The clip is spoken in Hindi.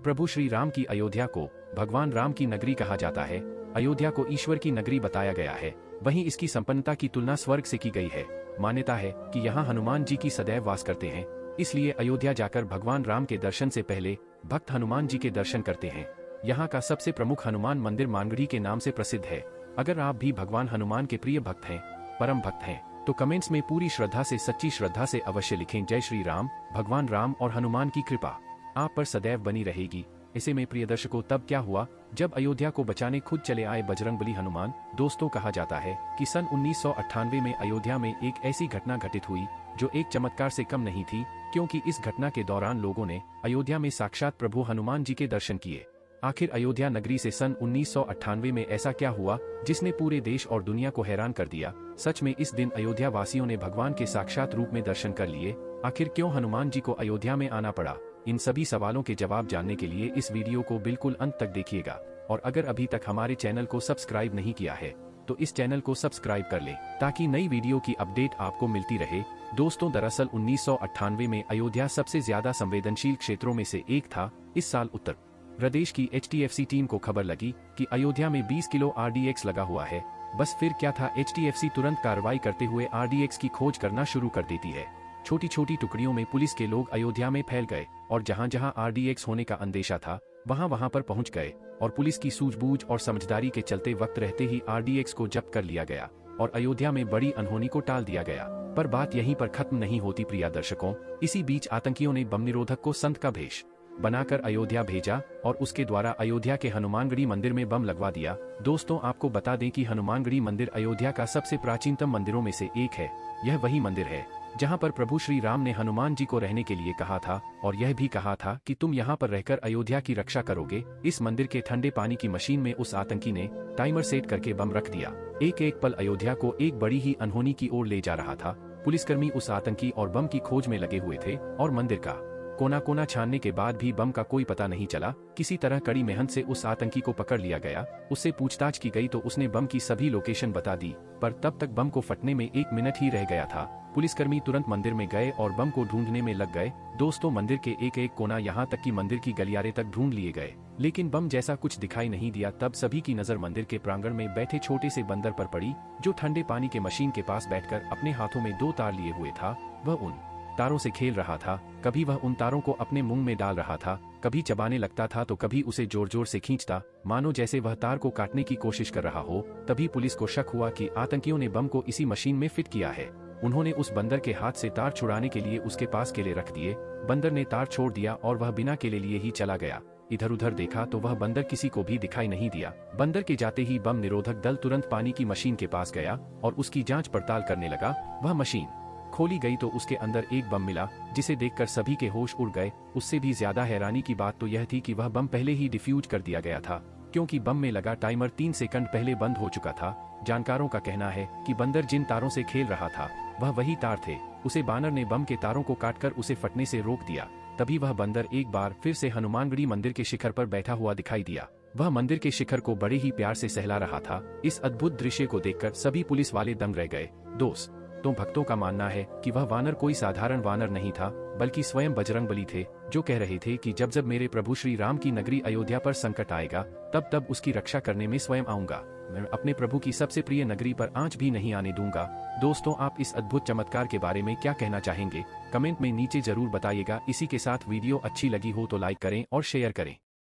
प्रभु श्री राम की अयोध्या को भगवान राम की नगरी कहा जाता है। अयोध्या को ईश्वर की नगरी बताया गया है। वहीं इसकी संपन्नता की तुलना स्वर्ग से की गई है। मान्यता है कि यहाँ हनुमान जी की सदैव वास करते हैं, इसलिए अयोध्या जाकर भगवान राम के दर्शन से पहले भक्त हनुमान जी के दर्शन करते हैं। यहाँ का सबसे प्रमुख हनुमान मंदिर मानगढ़ी के नाम से प्रसिद्ध है। अगर आप भी भगवान हनुमान के प्रिय भक्त हैं, परम भक्त हैं, तो कमेंट्स में पूरी श्रद्धा से, सच्ची श्रद्धा से अवश्य लिखें, जय श्री राम। भगवान राम और हनुमान की कृपा आप पर सदैव बनी रहेगी। ऐसे में प्रिय दर्शकों, तब क्या हुआ जब अयोध्या को बचाने खुद चले आए बजरंगबली हनुमान। दोस्तों, कहा जाता है कि सन 1998 में अयोध्या में एक ऐसी घटना घटित हुई जो एक चमत्कार से कम नहीं थी, क्योंकि इस घटना के दौरान लोगों ने अयोध्या में साक्षात प्रभु हनुमान जी के दर्शन किए। आखिर अयोध्या नगरी से सन 1998 में ऐसा क्या हुआ जिसने पूरे देश और दुनिया को हैरान कर दिया। सच में इस दिन अयोध्या वासियों ने भगवान के साक्षात रूप में दर्शन कर लिए। आखिर क्यों हनुमान जी को अयोध्या में आना पड़ा? इन सभी सवालों के जवाब जानने के लिए इस वीडियो को बिल्कुल अंत तक देखिएगा। और अगर अभी तक हमारे चैनल को सब्सक्राइब नहीं किया है तो इस चैनल को सब्सक्राइब कर लें, ताकि नई वीडियो की अपडेट आपको मिलती रहे। दोस्तों, दरअसल 1998 में अयोध्या सबसे ज्यादा संवेदनशील क्षेत्रों में से एक था। इस साल उत्तर प्रदेश की HTFC टीम को खबर लगी कि अयोध्या में 20 किलो RDX लगा हुआ है। बस फिर क्या था, HTFC तुरंत कार्रवाई करते हुए RDX की खोज करना शुरू कर देती है। छोटी छोटी टुकड़ियों में पुलिस के लोग अयोध्या में फैल गए और जहां जहां RDX होने का अंदेशा था वहां वहां पर पहुंच गए, और पुलिस की सूझबूझ और समझदारी के चलते वक्त रहते ही RDX को जब्त कर लिया गया और अयोध्या में बड़ी अनहोनी को टाल दिया गया। पर बात यहीं पर खत्म नहीं होती प्रिय दर्शकों। इसी बीच आतंकियों ने बम निरोधक को संत का भेष बनाकर अयोध्या भेजा और उसके द्वारा अयोध्या के हनुमानगढ़ी मंदिर में बम लगवा दिया। दोस्तों, आपको बता दें कि हनुमानगढ़ी मंदिर अयोध्या का सबसे प्राचीनतम मंदिरों में से एक है। यह वही मंदिर है जहां पर प्रभु श्री राम ने हनुमान जी को रहने के लिए कहा था, और यह भी कहा था कि तुम यहां पर रहकर अयोध्या की रक्षा करोगे। इस मंदिर के ठंडे पानी की मशीन में उस आतंकी ने टाइमर सेट करके बम रख दिया। एक एक पल अयोध्या को एक बड़ी ही अनहोनी की ओर ले जा रहा था। पुलिसकर्मी उस आतंकी और बम की खोज में लगे हुए थे और मंदिर का कोना कोना छानने के बाद भी बम का कोई पता नहीं चला। किसी तरह कड़ी मेहनत से उस आतंकी को पकड़ लिया गया। उससे पूछताछ की गई तो उसने बम की सभी लोकेशन बता दी, पर तब तक बम को फटने में 1 मिनट ही रह गया था। पुलिसकर्मी तुरंत मंदिर में गए और बम को ढूंढने में लग गए। दोस्तों, मंदिर के एक एक कोना यहाँ तक कि मंदिर की गलियारे तक ढूंढ लिए गए, लेकिन बम जैसा कुछ दिखाई नहीं दिया। तब सभी की नजर मंदिर के प्रांगण में बैठे छोटे से बंदर पर पड़ी, जो ठंडे पानी के मशीन के पास बैठकर अपने हाथों में 2 तार लिए हुए था। वह उन तारों से खेल रहा था। कभी वह उन तारों को अपने मुंह में डाल रहा था, कभी चबाने लगता था तो कभी उसे जोर जोर से खींचता, मानो जैसे वह तार को काटने की कोशिश कर रहा हो। तभी पुलिस को शक हुआ कि आतंकियों ने बम को इसी मशीन में फिट किया है। उन्होंने उस बंदर के हाथ से तार छुड़ाने के लिए उसके पास केले रख दिए। बंदर ने तार छोड़ दिया और वह बिना केले लिए ही चला गया। इधर उधर देखा तो वह बंदर किसी को भी दिखाई नहीं दिया। बंदर के जाते ही बम निरोधक दल तुरंत पानी की मशीन के पास गया और उसकी जांच पड़ताल करने लगा। वह मशीन खोली गई तो उसके अंदर एक बम मिला, जिसे देखकर सभी के होश उड़ गए। उससे भी ज्यादा हैरानी की बात तो यह थी कि वह बम पहले ही डिफ्यूज कर दिया गया था, क्योंकि बम में लगा टाइमर 3 सेकंड पहले बंद हो चुका था। जानकारों का कहना है कि बंदर जिन तारों से खेल रहा था वह वही तार थे। उसे बानर ने बम के तारों को काटकर उसे फटने से रोक दिया। तभी वह बंदर एक बार फिर से हनुमानगढ़ी मंदिर के शिखर पर बैठा हुआ दिखाई दिया। वह मंदिर के शिखर को बड़े ही प्यार से सहला रहा था। इस अद्भुत दृश्य को देखकर सभी पुलिस वाले दंग रह गए। दोस्तों, भक्तों का मानना है कि वह वानर कोई साधारण वानर नहीं था, बल्कि स्वयं बजरंगबली थे, जो कह रहे थे कि जब जब मेरे प्रभु श्री राम की नगरी अयोध्या पर संकट आएगा, तब तब उसकी रक्षा करने में स्वयं आऊंगा। मैं अपने प्रभु की सबसे प्रिय नगरी पर आंच भी नहीं आने दूंगा। दोस्तों, आप इस अद्भुत चमत्कार के बारे में क्या कहना चाहेंगे? कमेंट में नीचे जरूर बताइएगा। इसी के साथ वीडियो अच्छी लगी हो तो लाइक करें और शेयर करें।